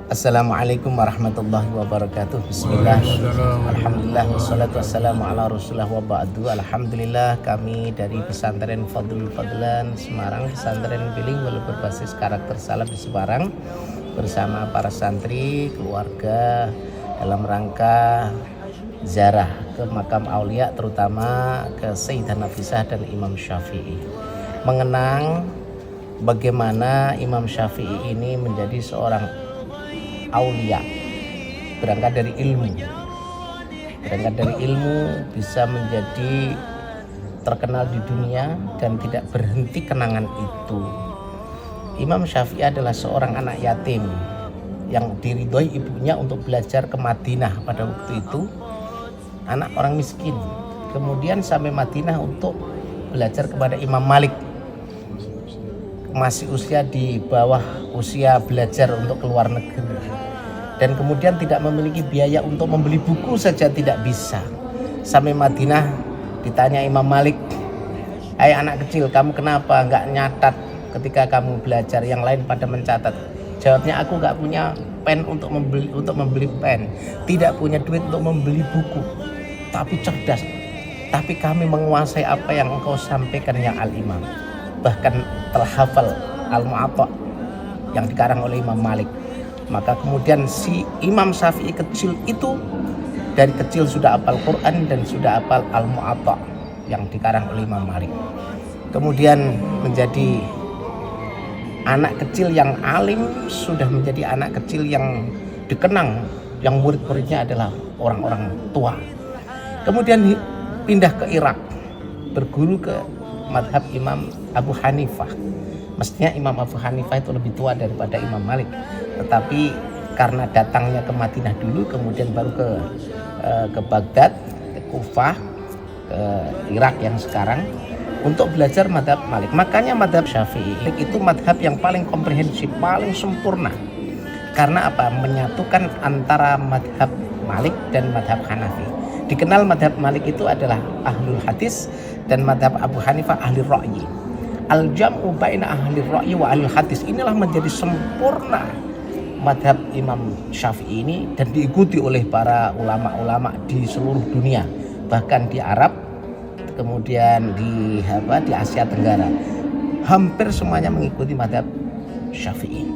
Assalamualaikum warahmatullahi wabarakatuh. Bismillah. Alhamdulillah wassalatu wassalamu ala Rasulillah wa ba'du. Alhamdulillah, kami dari pesantren Fadlul Fadlan Semarang, pesantren bilingual berbasis karakter salaf di Semarang, bersama para santri, keluarga dalam rangka ziarah ke makam aulia, terutama ke Sayyidah Nafisah dan Imam Syafi'i, mengenang bagaimana Imam Syafi'i ini menjadi seorang aulia, berangkat dari ilmu bisa menjadi terkenal di dunia dan tidak berhenti kenangan itu. Imam Syafi'i adalah seorang anak yatim yang diridhoi ibunya untuk belajar ke Madinah pada waktu itu, anak orang miskin. Kemudian sampai Madinah untuk belajar kepada Imam Malik, masih usia di bawah usia belajar untuk keluar negeri, dan kemudian tidak memiliki biaya untuk membeli buku saja tidak bisa. Sampai Madinah ditanya Imam Malik, "Hai anak kecil, kamu kenapa nggak nyatat ketika kamu belajar? Yang lain pada mencatat." Jawabnya, "Aku nggak punya pen untuk membeli pen, tidak punya duit untuk membeli buku, tapi cerdas. Tapi kami menguasai apa yang engkau sampaikan ya Al-Imam." Bahkan telah hafal Al-Mu'atta yang dikarang oleh Imam Malik. Maka kemudian si Imam Syafi'i kecil itu dari kecil sudah hafal Quran dan sudah hafal Al-Mu'atta yang dikarang oleh Imam Malik. Kemudian menjadi anak kecil yang alim, sudah menjadi anak kecil yang dikenang, yang murid-muridnya adalah orang-orang tua. Kemudian pindah ke Irak, berguru ke madhab Imam Abu Hanifah. Mestinya Imam Abu Hanifah itu lebih tua daripada Imam Malik, tetapi karena datangnya ke Madinah dulu, kemudian baru ke Baghdad, ke Kufah, ke Irak yang sekarang, untuk belajar madhab Malik. Makanya madhab Syafi'i itu madhab yang paling komprehensif, paling sempurna. Karena apa? Menyatukan antara madhab Malik dan madhab Hanafi. Dikenal madhab Malik itu adalah ahlul hadis dan madhab Abu Hanifah ahli ra'yi. Al-jam'u baina ahli ra'yi wa ahli hadis, inilah menjadi sempurna madhab Imam Syafi'i ini, dan diikuti oleh para ulama-ulama di seluruh dunia, bahkan di Arab, kemudian di Asia Tenggara, hampir semuanya mengikuti madhab Syafi'i.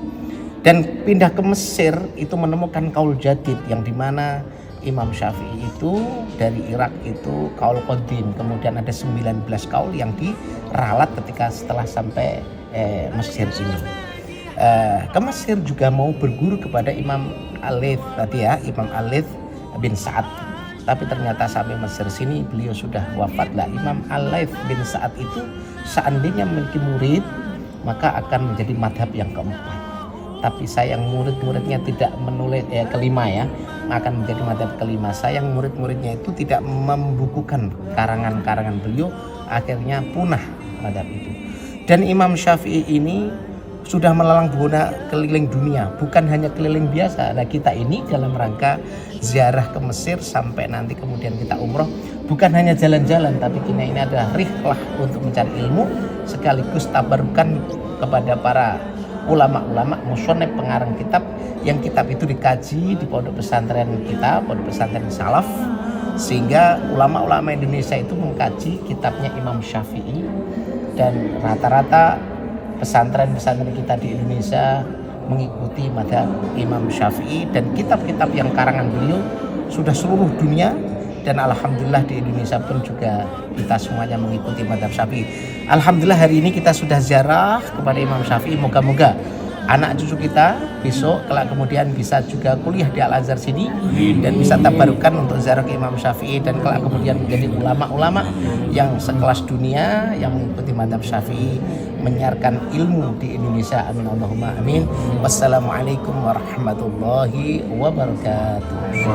Dan pindah ke Mesir itu menemukan kaul jadid, yang dimana Imam Syafi'i itu dari Irak itu kaul qadim, kemudian ada 19 kaul yang diralat ketika setelah sampai Mesir ini. Ke Mesir juga mau berguru kepada Imam Al-Laits tadi ya, Imam Al-Laits bin Sa'ad. Tapi ternyata sampai Mesir sini beliau sudah wafat. Lah, Imam Al-Laits bin Sa'ad itu seandainya memiliki murid, maka akan menjadi madhab yang keempat. Tapi sayang murid-muridnya tidak menulis kelima ya, akan menjadi madhab kelima. Sayang murid-muridnya itu tidak membukukan karangan-karangan beliau, akhirnya punah madhab itu. Dan Imam Syafi'i ini sudah melalang buana keliling dunia, bukan hanya keliling biasa. Nah, kita ini dalam rangka ziarah ke Mesir sampai nanti kemudian kita umroh, bukan hanya jalan-jalan, tapi kita ini adalah rihlah untuk mencari ilmu, sekaligus tabarukan kepada para ulama-ulama musonef pengarang kitab, yang kitab itu dikaji di pondok pesantren kita, pondok pesantren salaf, sehingga ulama-ulama Indonesia itu mengkaji kitabnya Imam Syafi'i. Dan rata-rata pesantren-pesantren kita di Indonesia mengikuti madhab Imam Syafi'i, dan kitab-kitab yang karangan beliau sudah seluruh dunia. Dan alhamdulillah di Indonesia pun juga kita semuanya mengikuti madhab Syafi'i. Alhamdulillah hari ini kita sudah ziarah kepada Imam Syafi'i. Moga-moga anak cucu kita besok kelak kemudian bisa juga kuliah di Al-Azhar sini dan bisa tabarukan untuk ziarah ke Imam Syafi'i, dan kelak kemudian menjadi ulama-ulama yang sekelas dunia yang mengikuti madhab Syafi'i, menyiarkan ilmu di Indonesia. Amin Allahumma amin. Wassalamualaikum warahmatullahi wabarakatuh.